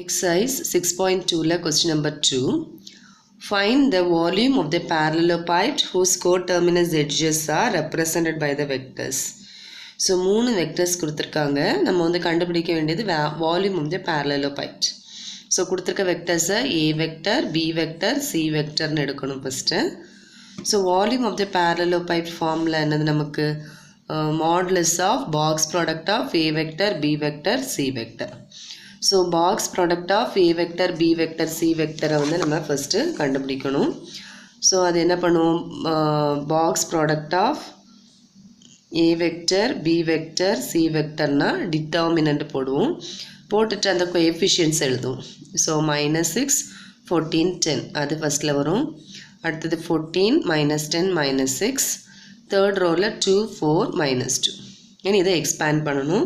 Exercise 6.2 question number 2. Find the volume of the parallelepiped whose coterminous edges are represented by the vectors. So, 3 vectors கொடுத்திருக்காங்க. நம்ம வந்து கண்டுபிடிக்க வேண்டியது volume of the parallelepiped. So, கொடுத்திருக்க vectors A vector, B vector, C vector னு எடுக்கணும் first. So, volume of the parallelepiped formula என்னது நமக்கு modulus of box product of A vector, B vector, C vector. So, box product of A vector, B vector, C vector வந்து நம்ம first கண்டுபிடிக்கணும். So, அது என்ன பண்ணுவோம் box product of A vector, B vector, C vector னா determinant போடுவோம். போட்டுட்டு அந்த coefficients எழுதுவோம். So, -6, 14, 10 அது firstல வரும். அடுத்தது 14, -10, -6. Third rowல 2, 4, -2. இனி இதை expand பண்ணணும்.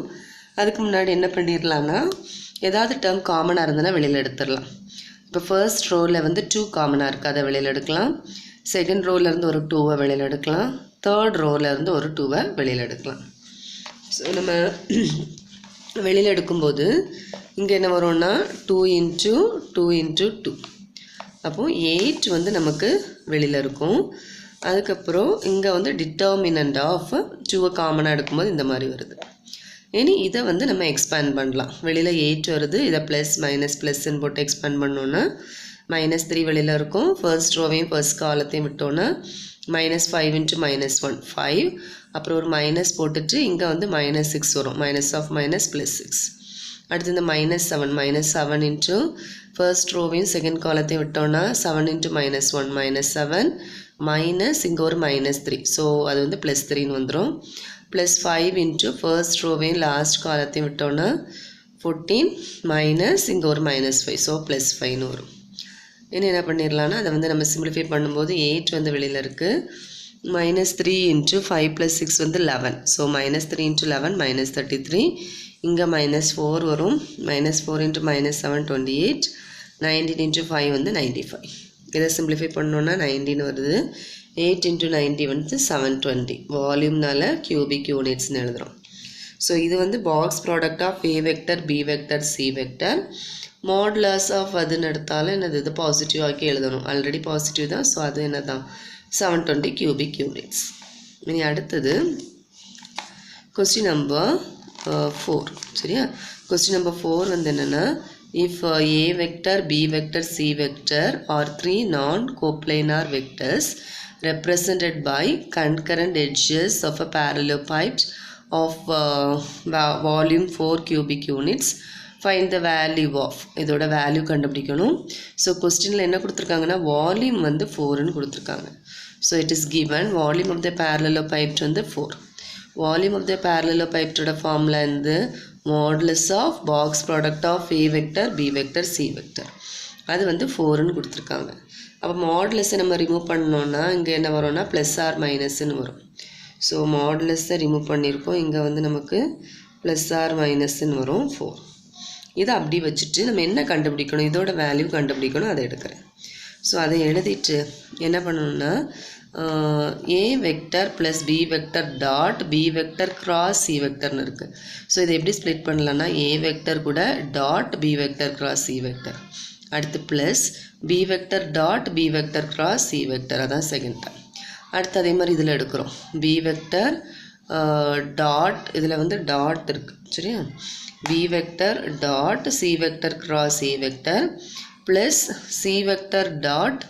அதுக்கு முன்னாடி என்ன பண்ணிடலாம்னா ஏதாவது டேர்ம் காமனாக இருந்ததுன்னா வெளியில் எடுத்துடலாம். இப்போ ஃபர்ஸ்ட் ரோவில் வந்து 2 காமனாக இருக்குது, அதை வெளியில் எடுக்கலாம். செகண்ட் ரோவிலேருந்து ஒரு 2வை வெளியில் எடுக்கலாம். தேர்ட் ரோவிலேருந்து ஒரு 2வை வெளியில் எடுக்கலாம். ஸோ நம்ம வெளியில் எடுக்கும்போது இங்கே என்ன வரும்னா 2 × 2 × 2. அப்போது 8 வந்து நமக்கு வெளியில் இருக்கும். அதுக்கப்புறம் இங்கே வந்து டிட்டர்மினண்ட் ஆஃப் 2வை காமனாக எடுக்கும்போது இந்த மாதிரி வருது. இனி இதை வந்து நம்ம எக்ஸ்பேண்ட் பண்ணலாம். வெளியில் 8 வருது, இதை ப்ளஸ் மைனஸ் ப்ளஸ்ன்னு போட்டு எக்ஸ்பேண்ட் பண்ணோன்னா -3 வெளியில் இருக்கும். ஃபர்ஸ்ட் ரோவையும் ஃபர்ஸ்ட் காலத்தையும் விட்டோன்னா -5 × -1 5. அப்புறம் ஒரு மைனஸ் போட்டுட்டு இங்கே வந்து -6 வரும். -(-6). அடுத்து இந்த -7 இன்ட்டு ஃபர்ஸ்ட் ரோவையும் செகண்ட் காலத்தையும் விட்டோன்னா 7 × -1 -7 மைனஸ் இங்கே ஒரு -3. ஸோ அது வந்து +3ன்னு வந்துடும். +5 இன்ட்டு ஃபர்ஸ்ட் ரோவையும் லாஸ்ட் காலத்தையும் விட்டோன்னா 14 மைனஸ் இங்கே ஒரு -5. ஸோ +5ன்னு வரும். இனி என்ன பண்ணிடலான்னா அதை வந்து நம்ம சிம்பிளிஃபை பண்ணும்போது 8 வந்து வெளியில் இருக்குது. -3 இன்ட்டு 5 + 6 வந்து 11. ஸோ -3 × 11 -33. இங்கே -4 வரும். -4 × -7 28. 19 × 5 வந்து 95. இதை சிம்பிளிஃபை பண்ணோன்னா 19 வருது. 8 × 90 வந்து 720. வால்யூம்னால cubic unitsன்னு எழுதுகிறோம். ஸோ இது வந்து box product of A vector, B vector, C vector. Modulus of அதுன்னு எடுத்தாலும் என்னது இது பாசிட்டிவ் ஆக்கி எழுதணும். ஆல்ரெடி பாசிட்டிவ் தான். ஸோ அது என்ன தான் 720 cubic units. இனி அடுத்தது கொஸ்டின் நம்பர் 4. சரியா? கொஸ்டின் நம்பர் 4 வந்து என்னென்னா if A vector, B vector, C vector are 3 non-coplanar vectors represented by concurrent edges of a parallelepiped of volume 4 cubic units, find the value of இதோட value கண்டுபிடிக்கணும். So கொஸ்டினில் என்ன கொடுத்துருக்காங்கன்னா volume வந்து 4ன்னு கொடுத்துருக்காங்க. So it is given volume of the parallelepiped வந்து 4. Volume of the parallelepiped formula வந்து modulus of box product of A vector, B vector, C vector. அது வந்து 4ன்னு கொடுத்துருக்காங்க. அப்போ மாடுலஸை நம்ம ரிமூவ் பண்ணோன்னா இங்கே என்ன வரும்னா ப்ளஸ் ஆர் மைனஸ்ன்னு வரும். ஸோ மாடுலஸை ரிமூவ் பண்ணியிருக்கோம். இங்கே வந்து நமக்கு ப்ளஸ் ஆர் மைனஸ்ன்னு வரும் 4. இதை அப்படி வச்சுட்டு நம்ம என்ன கண்டுபிடிக்கணும், இதோட வேல்யூ கண்டுபிடிக்கணும். அதை எடுக்கிறேன். ஸோ அதை எழுதிட்டு என்ன பண்ணணும்னா A vector plus B vector dot B vector cross C வெக்டர்னு இருக்குது. ஸோ இதை எப்படி ஸ்ப்ளிட் பண்ணலான்னா A வெக்டர் கூட dot B vector cross C vector. அடுத்து plus B vector dot B vector cross C vector. அதான் செகண்ட் டைம். அடுத்து அதே மாதிரி இதில் எடுக்கிறோம். B வெக்டர் டாட் இதில் வந்து டாட் இருக்குது. சரியா? B vector dot C vector cross A vector plus C vector dot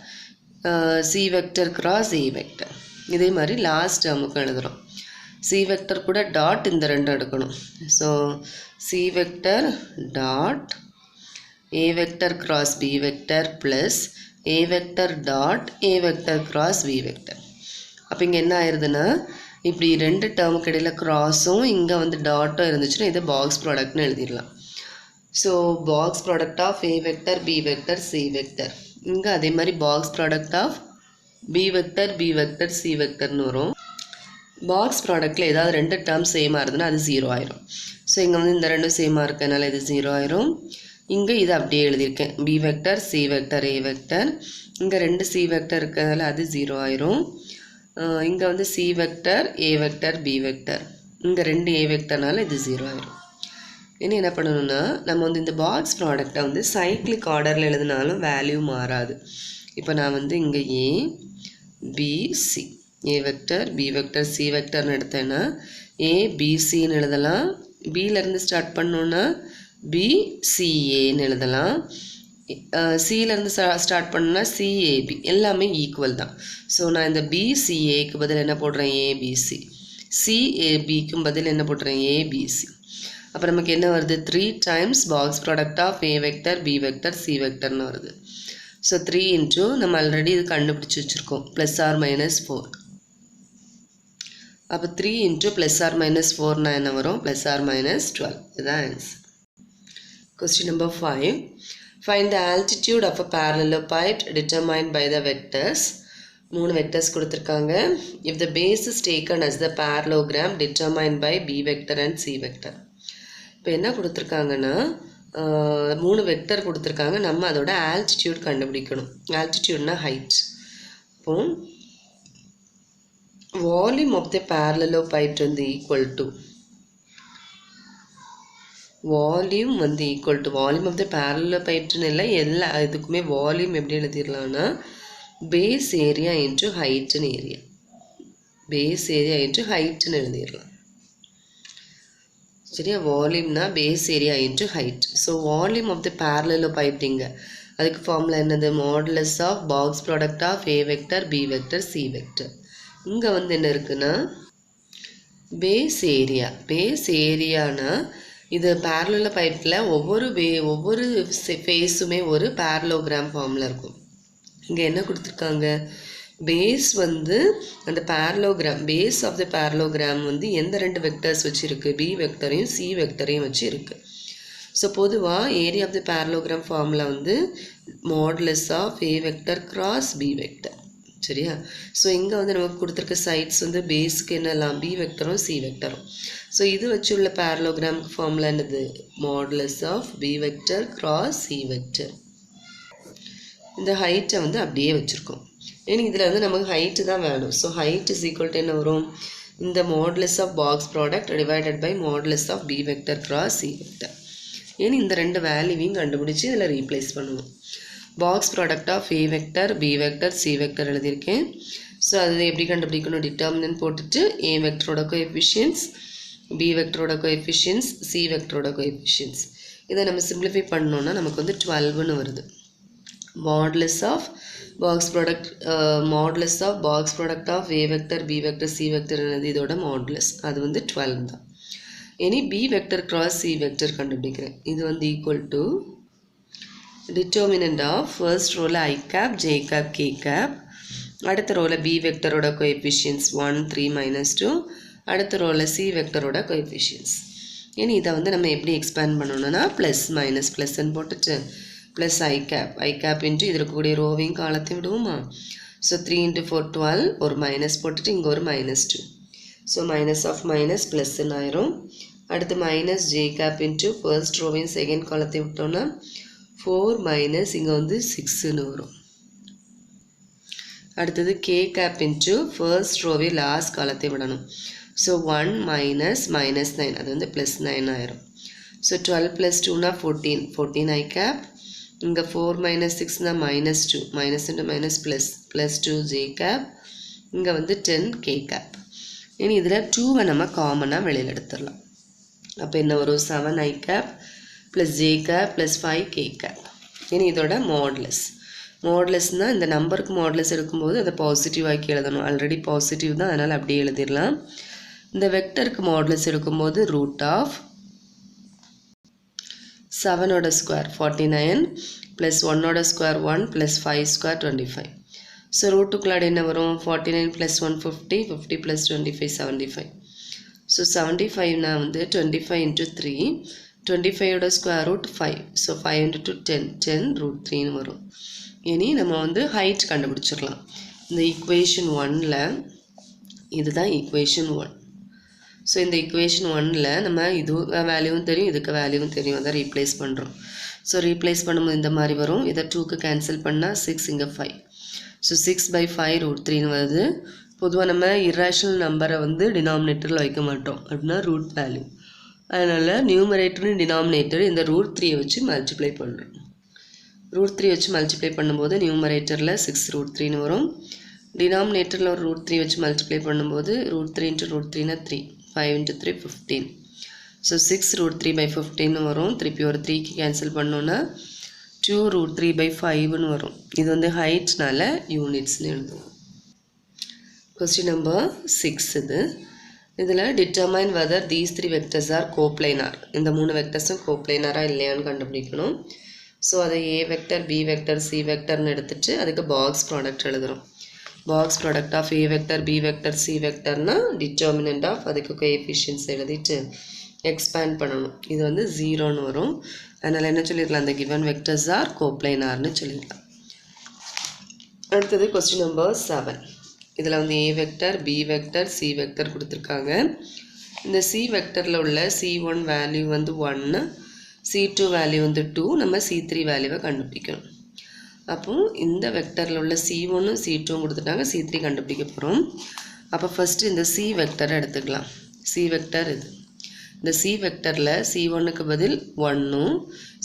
C vector cross A vector. இதே மாதிரி லாஸ்ட் டேர்முக்கு எழுதுகிறோம். C வெக்டர் கூட டாட் இந்த ரெண்டும் எடுக்கணும். So C vector dot A vector cross B vector plus A vector dot A vector cross B vector. அப்போ இங்கே என்ன ஆயிடுதுன்னா இப்படி ரெண்டு டேர்முக்கு இடையில் கிராஸும் இங்கே வந்து டாட்டும் இருந்துச்சுன்னா இதை பாக்ஸ் ப்ராடக்ட்னு எழுதிடலாம். So box product of A vector, B vector, C vector. இங்கே அதே மாதிரி box product of B vector, B vector, C வெக்டர்னு வரும். பாக்ஸ் ப்ராடக்டில் ஏதாவது ரெண்டு டேர்ம் சேமாக இருந்ததுன்னா அது 0 ஆயிரும். ஸோ இங்கே வந்து இந்த ரெண்டும் சேமாக இருக்கனால இது 0 ஆயிரும். இங்கே இது அப்படியே எழுதியிருக்கேன். B vector, C vector, A vector. இங்கே 2 C வெக்டர் இருக்கிறதால அது 0 ஆயிரும். இங்கே வந்து C vector, A vector, B vector. இங்கே 2 A வெக்டர்னால இது 0 ஆயிரும். இனி என்ன பண்ணணும்னா நம்ம வந்து இந்த பாக்ஸ் ப்ராடக்டை வந்து சைக்ளிக் ஆர்டரில் எழுதினாலும் வேல்யூ மாறாது. இப்போ நான் வந்து இங்கே A B C A vector B vector C வெக்டர்னு எடுத்தேன்னா ஏபிசின்னு எழுதலாம். பியிலேருந்து ஸ்டார்ட் பண்ணோன்னா பிசிஏன்னு எழுதலாம். சியிலேருந்து ஸ்டார்ட் பண்ணோன்னா சிஏபி எல்லாமே ஈக்குவல் தான். ஸோ நான் இந்த பிசிஏக்கு பதில் என்ன போடுறேன் ஏபிசி, சிஏபிக்கும் பதில் என்ன போடுறேன் ஏபிசி. அப்போ நமக்கு என்ன வருது 3 times box product of A vector B vector C வெக்டர்னு வருது. ஸோ 3 into நம்ம ஆல்ரெடி இது கண்டுபிடிச்சி வச்சுருக்கோம் +or-4. அப்போ 3 into +or-4னா என்ன வரும் +or-12. இதுதான் answer. Question number 5. Find the altitude of a parallelepiped determined by the vectors. 3 vectors கொடுத்துருக்காங்க. If the base is taken as the parallelogram determined by b vector and c vector. இப்போ என்ன கொடுத்துருக்காங்கன்னா 3 vector கொடுத்துருக்காங்க. நம்ம அதோட altitude கண்டுபிடிக்கணும். ஆல்டிடியூட்னா height. இப்போ வால்யூம் ஆஃப் த parallelepiped வந்து equal to volume of the parallelepipedனு இல்லை, எல்லா இதுக்குமே வால்யூம் எப்படி எழுதிடலாம்னா பேஸ் ஏரியா இன்ட்டு ஹைட்டுன்னு எழுதிடலாம். சரியா, வால்யூம்னா base area into height. So volume of the parallelepiped இங்கே அதுக்கு ஃபார்முலா என்னது modulus of box product of A vector B vector C vector. இங்கே வந்து என்ன இருக்குன்னா பேஸ் ஏரியானா இது parallelepipedல ஒவ்வொரு ஃபேஸுமே ஒரு parallelogram ஃபார்மில் இருக்கும். இங்கே என்ன கொடுத்துருக்காங்க பேஸ் வந்து அந்த பேஸ் ஆஃப் த parallelogram வந்து எந்த 2 வெக்டர்ஸ் வச்சுருக்கு பி வெக்டரையும் சி வெக்டரையும் வச்சு இருக்கு. ஸோ பொதுவாக area of the parallelogram formula வந்து modulus of A vector cross B vector. சரியா, ஸோ இங்கே வந்து நமக்கு கொடுத்துருக்க சைட்ஸ் வந்து பேஸுக்கு என்னெல்லாம் பி வெக்டரும் சி வெக்டரும். ஸோ இது வச்சு உள்ள parallelogram ஃபார்முலா என்னது modulus of B vector cross C vector. இந்த ஹைட்டை வந்து அப்படியே வச்சுருக்கோம். ஏன்னா இதில் வந்து நமக்கு ஹைட்டு தான் வேணும். So height is equal to என்ன வரும் இந்த modulus of box product divided by modulus of B vector cross C vector. ஏன்னா இந்த 2 வேல்யூவையும் கண்டுபிடிச்சி இதில் ரீப்ளேஸ் பண்ணுவோம். Box product of A vector B vector C vector எழுதியிருக்கேன். ஸோ அது எப்படி கண்டுபிடிக்கணும் டிட்டர்மினன்ட் போட்டுட்டு ஏ வெக்டரோட கோஎஃபிஷியன்ஸ் பி வெக்டரோட கோஎஃபிஷியன்ஸ் சி வெக்டரோட கோஎஃபிஷியன்ஸ் இதை நம்ம சிம்பிளிஃபை பண்ணோன்னா நமக்கு வந்து 12ன்னு வருது. Modulus of box product of A vector B vector C vector இதோட மாடுலஸ் அது வந்து 12 தான். இனி B vector cross C vector கண்டுபிடிக்கிறேன். இது வந்து equal to determinant of first ரோவில் i cap j cap k cap, அடுத்த ரோவில் பி வெக்டரோட கோஎஃபிஷியன்ஸ் 1 3 -2, அடுத்த ரோவில் சி வெக்டரோட கோஎஃபிஷியன்ஸ். இனி இதை வந்து நம்ம எப்படி எக்ஸ்பேண்ட் பண்ணணும்னா ப்ளஸ் மைனஸ் ப்ளஸ்ன்னு போட்டுட்டு ப்ளஸ் ஐ கேப் இன்ட்டு இதில் இருக்கக்கூடிய ரோவையும் காலத்தையும் விடுவோமா. ஸோ 3 × 4 12 ஒரு மைனஸ் போட்டுட்டு இங்கே ஒரு -2. ஸோ மைனஸ் ஆஃப் மைனஸ் ப்ளஸ்ன்னு ஆயிரும். அடுத்து minus j cap into first ரோவையும் செகண்ட் காலத்தையும் விட்டோம்னா 4 - இங்கே வந்து 6ன்னு வரும். அடுத்தது கே கேப் இன்ட்டு ஃபர்ஸ்ட் ரோவை லாஸ்ட் காலத்தையும் விடணும். ஸோ 1 - -9 அது வந்து +9 ஆயிரும். ஸோ 12 + 2னா 14 ஐ கேப், இங்கே 4 - 6னா -2 -× +2 ஜே கேப், இங்கே வந்து 10 கே கேப். இனி இதில் 2வை நம்ம காமனாக வெளியில் எடுத்துடலாம். அப்போ என்ன வரும் 7 i cap plus j cap plus 5 k cap. இனி இதோட மாடுலஸ்னால் இந்த நம்பருக்கு மாடுலஸ் எடுக்கும்போது அதை பாசிட்டிவ் ஆக்கி எழுதணும். ஆல்ரெடி பாசிட்டிவ் தான், அதனால் அப்படியே எழுதிடலாம். இந்த வெக்டருக்கு மாடுலஸ் எடுக்கும்போது ரூட் ஆஃப் 7ஓட ஸ்கொயர் 49 ப்ளஸ் 1ஓட ஸ்கொயர் 1 ப்ளஸ் 5 ஸ்கொயர் 25. ஸோ ரூட்டுக்குள்ளாடி என்ன வரும் 49 + 1 50 50 + 25 75. ஸோ 75னா வந்து 25 × 3 25ஓட ஸ்கொயர் ரூட் 5. ஸோ 5 × 2 10 √3ன்னு வரும். இனி நம்ம வந்து ஹைட் கண்டுபிடிச்சிடலாம். இந்த ஈக்குவேஷன் 1ல் இதுதான் ஈக்குவேஷன் 1. ஸோ இந்த ஈக்குவேஷன் 1ல் நம்ம இது வேல்யூவும் தெரியும் இதுக்கு வேல்யூவும் தெரியும், அதை ரீப்ளேஸ் பண்ணுறோம். ஸோ ரீப்ளேஸ் பண்ணும்போது இந்த மாதிரி வரும். இதை 2க்கு கேன்சல் பண்ணால் 6 இங்கே 5. ஸோ 6/5 √3ன்னு வருது. பொதுவாக நம்ம இர்ரேஷனல் நம்பரை வந்து டினாமினேட்டரில் வைக்க மாட்டோம், அப்படின்னா ரூட் வேல்யூ அதனால் நியூமரேட்டர் டினாமினேட்டர் இந்த ரூட் 3 வச்சு மல்டிப்ளை பண்ணுறோம். ரூட் 3 வச்சு மல்டிப்ளை பண்ணும்போது நியூமரேட்டரில் 6 ரூட் 3ன்னு வரும். டினாமினேட்டரில் ஒரு ரூட் 3 வச்சு மல்டிப்ளை பண்ணும்போது ரூட் 3 இன்ட்டு ரூட் 3னா 3, 5 இன்ட்டு 3 15. ஸோ 6 ரூட் 3/15 வரும். திருப்பி ஒரு 3க்கு கேன்சல் பண்ணோன்னா 2 ரூட் 3/5ன்னு வரும். இது வந்து ஹைட்னால யூனிட்ஸ்னு எழுதுவோம். கொஸ்டின் நம்பர் 6 இதில் determine whether these 3 vectors are coplanar. இந்த 3 வெக்டர்ஸும் கோப்ளைனாரா இல்லையான்னு கண்டுபிடிக்கணும். ஸோ அதை A vector, B vector, C வெக்டர்னு எடுத்துகிட்டு அதுக்கு பாக்ஸ் ப்ராடக்ட் எழுதுகிறோம். Box product of A vector, B vector, C வெக்டர்னா டிட்டர்மினன்ட் ஆஃப் அதுக்கு கோஎஃபிஷியன்ட்ஸ் எழுதிட்டு எக்ஸ்பேண்ட் பண்ணணும். இது வந்து 0ன்னு வரும். அதனால் என்ன சொல்லிடலாம், அந்த கிவன் வெக்டர்ஸ் ஆர் கோப்ளைனார்னு சொல்லிடலாம். அடுத்தது கொஸ்டின் நம்பர் 7. இதில் வந்து A vector, B vector, C vector கொடுத்துருக்காங்க. இந்த சி வெக்டரில் உள்ள C1 வேல்யூ வந்து 1, C2 வேல்யூ வந்து 2, நம்ம C3 வேல்யூவை கண்டுபிடிக்கணும். அப்போது இந்த வெக்டரில் உள்ள C1ம் C2ம் கொடுத்துட்டாங்க, C3 கண்டுபிடிக்க போகிறோம். அப்போ ஃபஸ்ட்டு இந்த சி வெக்டரை எடுத்துக்கலாம். சி வெக்டர் இது. இந்த சி வெக்டரில் C1க்கு பதில் 1ம்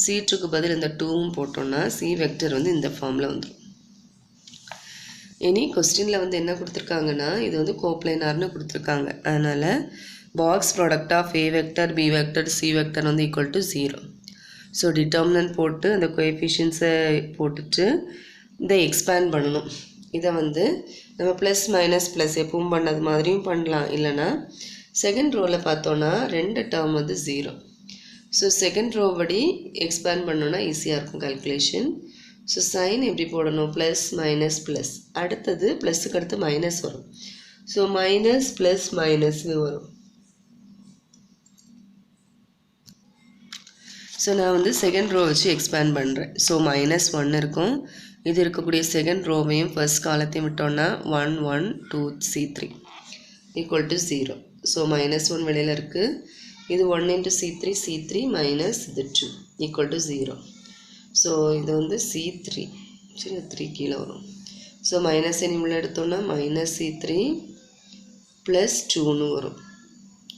C2க்கு பதில் இந்த 2ம் போட்டோம்னா சி வெக்டர் வந்து இந்த ஃபார்மில் வந்துடும். இனி கொஸ்டினில் வந்து என்ன கொடுத்துருக்காங்கன்னா, இது வந்து கோப்ளைனார்னு கொடுத்துருக்காங்க. அதனால் box product of A vector, B vector, C vector வந்து ஈக்குவல் டு 0. ஸோ டிட்டர்மினன்ட் போட்டு அந்த கோஎஃபிஷியன்ஸை போட்டுட்டு இதை எக்ஸ்பேண்ட் பண்ணணும். இதை வந்து நம்ம ப்ளஸ் மைனஸ் ப்ளஸ் எப்பவும் பண்ணது மாதிரியும் பண்ணலாம். இல்லைனா செகண்ட் ரோவில் பார்த்தோன்னா 2 டேர்ம் வந்து 0. ஸோ செகண்ட் ரோ படி எக்ஸ்பேண்ட் பண்ணோன்னா ஈஸியாக இருக்கும் கால்குலேஷன். ஸோ சைன் எப்படி போடணும், ப்ளஸ் மைனஸ் ப்ளஸ், அடுத்தது ப்ளஸுக்கு அடுத்து மைனஸ் வரும். ஸோ மைனஸ் ப்ளஸ் மைனஸ்னு வரும். ஸோ நான் வந்து செகண்ட் ரோ வச்சு எக்ஸ்பேண்ட் பண்ணுறேன். ஸோ -1 இருக்கும். இது இருக்கக்கூடிய செகண்ட் ரோவையும் ஃபர்ஸ்ட் காலத்தையும் விட்டோன்னா 1 1 2 C3 ஈக்குவல் டு 0. ஸோ -1 வெளியில் இருக்குது. இது 1 இன்ட்டு C3, C3 மைனஸ் இது 2 ஈக்குவல் டு 0. ஸோ இது வந்து C3, சரி 3 கீழே வரும். ஸோ மைனஸ் இனிமேல் எடுத்தோன்னா -C3 ப்ளஸ் 2ன்னு வரும்.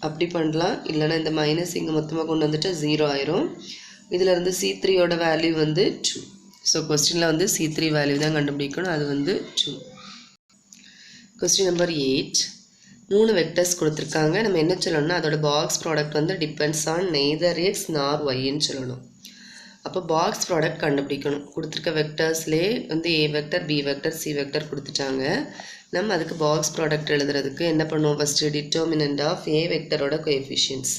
அப்படி பண்ணலாம். இல்லைனா இந்த மைனஸ் இங்கே மொத்தமாக கொண்டு வந்துட்டு 0 ஆயிரும். இதில் இருந்து C3யோட வேல்யூ வந்து 2. ஸோ கொஸ்டினில் வந்து C3 வேல்யூ தான் கண்டுபிடிக்கணும். அது வந்து 2. Question number 8. 3 வெக்டர்ஸ் கொடுத்துருக்காங்க. நம்ம என்ன சொல்லணும்னா அதோட பாக்ஸ் ப்ராடக்ட் வந்து depends on neither x nor yன்னு சொல்லணும். அப்போ பாக்ஸ் ப்ராடக்ட் கண்டுபிடிக்கணும். கொடுத்துருக்க வெக்டர்ஸ்லேயே வந்து A vector, B vector, C vector கொடுத்துட்டாங்க. நம்ம அதுக்கு பாக்ஸ் ப்ராடக்ட் எழுதுறதுக்கு என்ன பண்ணுவோம், ஃபஸ்ட்டு டிட்டர்மினன்ட் ஆஃப் ஏ வெக்டரோட கோஎஃபிஷியன்ட்ஸ்.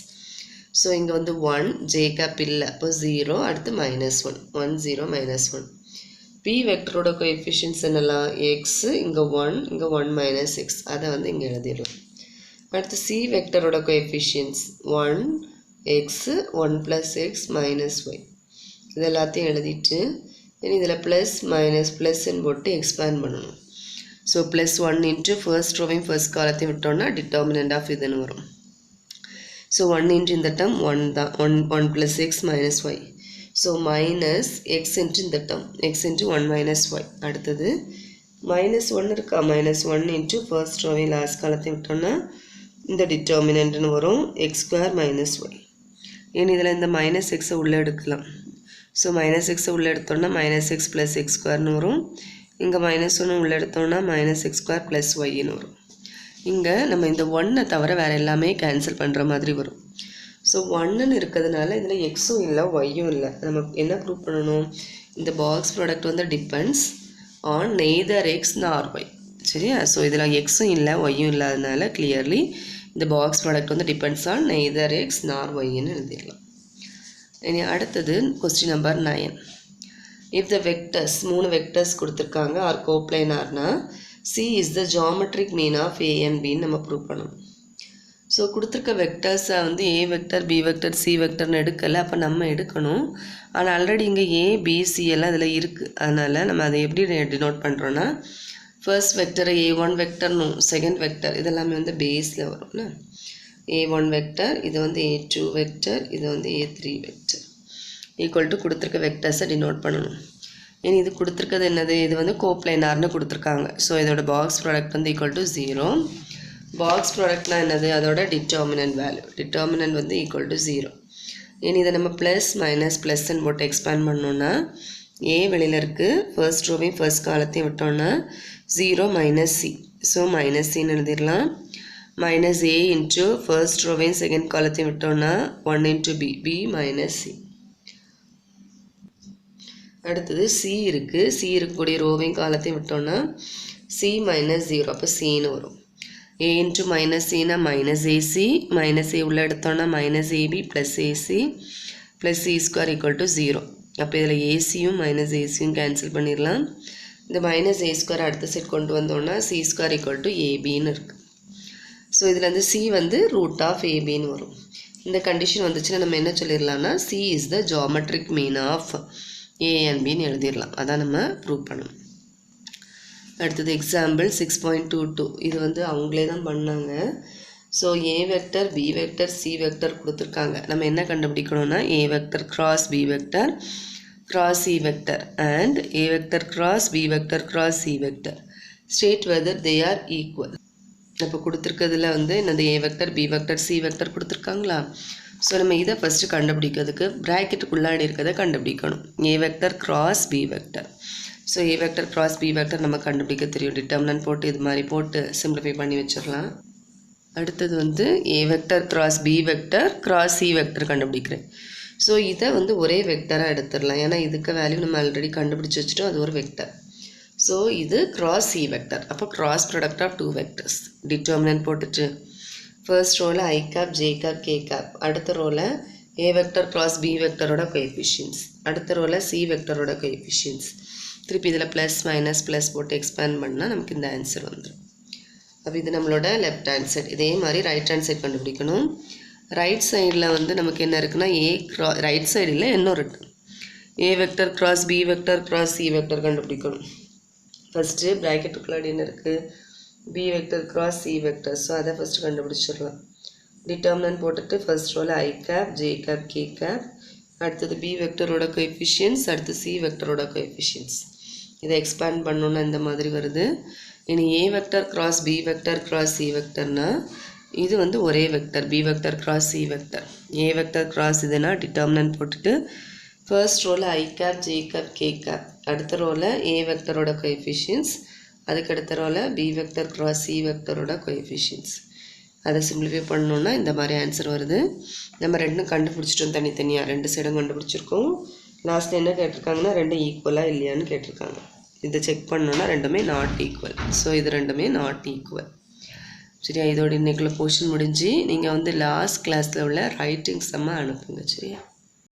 ஸோ இங்கே வந்து 1 ஜே கேப் இல்லை, அப்போ 0, அடுத்து -1 1 0 -1. பி வெக்டரோட கோஎஃபிஷியன்ட்ஸ் என்னெல்லாம், எக்ஸு, இங்கே 1, இங்கே 1 - x, அதை வந்து இங்கே எழுதிடுவோம். அடுத்து C வெக்டரோட coefficients 1 x 1 + x - y, இது எல்லாத்தையும் எழுதிட்டு இதில் ப்ளஸ் மைனஸ் ப்ளஸ்ன்னு போட்டு எக்ஸ்பேண்ட் பண்ணணும். ஸோ +1 இன்ட்டு ஃபர்ஸ்ட் ரோவையும் ஃபர்ஸ்ட் காலத்தையும் விட்டோம்னா டிட்டர்மினன்ட் ஆஃப் இதுன்னு வரும். ஸோ 1 இன்ட்டு இந்த டேர்ம் 1 தான், 1 + x - y. So -x into இந்த டேர்ம் x இன்ட்டு 1 - y. அடுத்தது -1 இருக்கா, -1 இன்ட்டு ஃபர்ஸ்ட் ரோவையும் லாஸ்ட் காலத்தையும் விட்டோம்னா இந்த டிட்டர்மினன்ட்னு வரும், x² - y. ஏன் இதில் இந்த -x உள்ளே எடுக்கலாம். ஸோ -x உள்ளே எடுத்தோம்னா -x + x² வரும். இங்கே -1 உள்ளே எடுத்தோம்னா -x² + yன்னு வரும். இங்கே நம்ம இந்த 1 தவிர வேறு எல்லாமே கேன்சல் பண்ணுற மாதிரி வரும். ஸோ 1ன்னு இருக்கிறதுனால இதில் எக்ஸும் இல்லை ஒய்யும் இல்லை. நம்ம என்ன ப்ரூவ் பண்ணணும், இந்த பாக்ஸ் ப்ராடக்ட் வந்து depends on neither x nor y. சரியா? ஸோ இதில் எக்ஸும் இல்லை ஒய்யும் இல்லாதனால கிளியர்லி இந்த பாக்ஸ் ப்ராடக்ட் வந்து depends on neither x nor yன்னு எழுதிடலாம். இனி அடுத்தது question number 9. If the vectors 3 vectors கொடுத்துருக்காங்க ஆர் கோப்ளைனார்னா C is the geometric mean of A and பின்னு நம்ம ப்ரூவ் பண்ணணும். ஸோ கொடுத்துருக்க வெக்டர்ஸை வந்து A vector, B vector, C வெக்டர்னு எடுக்கலை. அப்போ நம்ம எடுக்கணும். ஆனால் ஆல்ரெடி இங்கே ஏ, பி, சி எல்லாம் இதில் இருக்குது. அதனால் நம்ம அதை எப்படி டினோட் பண்ணுறோன்னா ஃபர்ஸ்ட் வெக்டரை A1 வெக்டர்னும், செகண்ட் வெக்டர் இதெல்லாமே வந்து பேஸில் வரும்ல. A1 வெக்டர், இது வந்து A2 வெக்டர், இது வந்து A3 வெக்டர் ஈக்குவல் டு கொடுத்துருக்க வெக்டர்ஸை டினோட் பண்ணணும். இனி இது கொடுத்துருக்கிறது என்னது, இது வந்து கோப்ளைனார்னு கொடுத்துருக்காங்க. ஸோ இதோட பாக்ஸ் ப்ராடக்ட் வந்து ஈக்குவல் டு 0. பாக்ஸ் ப்ராடக்ட்னா என்னது, அதோட டிட்டர்மினன்ட் வேல்யூ. டிட்டர்மினன்ட் வந்து ஈக்குவல் டு 0. இனி இதை நம்ம ப்ளஸ் மைனஸ் ப்ளஸ்ன்னு போட்டு எக்ஸ்பேண்ட் பண்ணோன்னா ஏ வெளியில் இருக்குது, ஃபர்ஸ்ட் ரோவையும் ஃபர்ஸ்ட் காலத்தையும் விட்டோன்னா 0 மைனஸ் சி. ஸோ மைனஸ் சின்னு எழுதிடலாம். மைனஸ் ஏ இன்ட்டு ஃபர்ஸ்ட் ரோவையும் செகண்ட் காலத்தையும் விட்டோன்னா 1 into B, B minus C. அடுத்தது சி இருக்குது, சி இருக்கக்கூடிய ரோவையும் காலத்தையும் விட்டோன்னா சி மைனஸ் 0, அப்போ சின்னு வரும். ஏ இன்ட்டு மைனஸ் சினா மைனஸ் ஏசி, மைனஸ் ஏ உள்ள எடுத்தோன்னா minus AB plus AC plus C square equal to 0. அப்போ இதில் ஏசியும் மைனஸ் ஏசியும் கேன்சல் பண்ணிடலாம். இந்த மைனஸ் ஏ ஸ்கொயர் அடுத்த செட் கொண்டு வந்தோன்னா சி ஸ்கொயர் ஈக்குவல் டு ஏபின்னு இருக்குது. ஸோ இதில் வந்து சி வந்து ரூட் ஆஃப் ஏபின்னு வரும். இந்த கண்டிஷன் வந்துச்சுன்னா நம்ம என்ன சொல்லிடலாம்னா C is the geometric mean of A and பின்னு எழுதிடலாம். அதான் நம்ம ப்ரூவ் பண்ணணும். அடுத்தது எக்ஸாம்பிள் 6.22. இது வந்து அவங்களே தான் பண்ணாங்க. So A vector B vector C vector கொடுத்துருக்காங்க. நம்ம என்ன கண்டுபிடிக்கணும்னா A vector cross B vector cross C vector and A vector cross B vector cross C vector state whether they are equal. இப்போ கொடுத்துருக்கிறதுல வந்து என்னது A vector B vector C vector கொடுத்துருக்காங்களா. So நம்ம இதை ஃபஸ்ட்டு கண்டுபிடிக்கிறதுக்கு ப்ராக்கெட்டுக்குள்ளாடி இருக்கிறத கண்டுபிடிக்கணும். A vector cross B vector. So A vector cross B vector நம்ம கண்டுபிடிக்க தெரியும். டிட்டர்மினன்ட் போட்டு இது மாதிரி போட்டு சிம்பிளிஃபை பண்ணி வச்சிடலாம். அடுத்தது வந்து A vector cross B vector cross C vector கண்டுபிடிக்கிறேன். ஸோ இதை வந்து ஒரே வெக்டராக எடுத்துடலாம். ஏன்னா இதுக்கு வேல்யூ நம்ம ஆல்ரெடி கண்டுபிடிச்சி வச்சுட்டோம், அது ஒரு வெக்டர். ஸோ இது கிராஸ் சி வெக்டர். அப்போ cross product of 2 vectors. Determinant போட்டுட்டு ஃபர்ஸ்ட் ரோவில் i cap j cap k cap, அடுத்த ரோவில் ஏ வெக்டர் கிராஸ் பி வெக்டரோட கோஎஃபிஷியன்ஸ், அடுத்த ரோவில் சி வெக்டரோட கோஎஃபிஷியன்ஸ். திருப்பி இதில் ப்ளஸ் மைனஸ் ப்ளஸ் போட்டு எக்ஸ்பேண்ட் பண்ணால் நமக்கு இந்த ஆன்சர் வந்துடும். அப்போ இது நம்மளோட லெஃப்ட் ஹேண்ட் சைட். இதே மாதிரி ரைட் ஹேண்ட் சைட் கண்டுபிடிக்கணும். ரைட் சைடில் வந்து நமக்கு என்ன இருக்குன்னா ரைட் சைடில் இன்னொரு A vector cross B vector cross C vector கண்டுபிடிக்கணும். ஃபஸ்ட்டு ப்ராக்கெட்டுக்குள்ளாடி என்ன இருக்குது B vector cross C vector. So அதை ஃபஸ்ட்டு கண்டுபிடிச்சிடலாம். டிட்டர்மினன்ட் போட்டுட்டு ஃபர்ஸ்ட் ரோவில் i cap j cap k cap, அடுத்தது பி வெக்டரோட கோஎஃபிஷியன்ஸ், அடுத்து சி வெக்டரோட கோஎஃபிஷியன்ஸ். இதை எக்ஸ்பேண்ட் பண்ணோன்னா இந்த மாதிரி வருது. இனி A vector cross B vector cross C வெக்டர்னா இது வந்து ஒரே vector B vector cross C vector. A vector cross இதுனா டிட்டர்மினன்ட் போட்டுட்டு ஃபர்ஸ்ட் ரோவில் i cap j cap k cap, அடுத்த ரோவில் ஏ வெக்டரோட கோஎஃபிஷியன்ஸ், அதுக்கு அடுத்த ரோவில் பி வெக்டர் கிராஸ் சி வெக்டரோட கோஎஃபிஷியன்ஸ். அதை சிம்பிளிஃபை பண்ணோன்னா இந்த மாதிரி ஆன்சர் வருது. நம்ம ரெண்டும் கண்டுபிடிச்சிட்டோம் தனித்தனியாக, ரெண்டு சைடும் கண்டுபிடிச்சிருக்கோம். லாஸ்ட்டில் என்ன கேட்டிருக்காங்கன்னா ரெண்டும் ஈக்குவலாக இல்லையான்னு கேட்டிருக்காங்க. இதை செக் பண்ணோன்னா ரெண்டுமே நாட் ஈக்குவல். ஸோ இது ரெண்டுமே நாட் ஈக்குவல். சரியா, இதோட இன்றைக்குள்ள போர்ஷன் முடிஞ்சு நீங்கள் வந்து லாஸ்ட் கிளாஸில் உள்ள ரைட்டிங் செம்ம அனுப்புங்க. சரியா.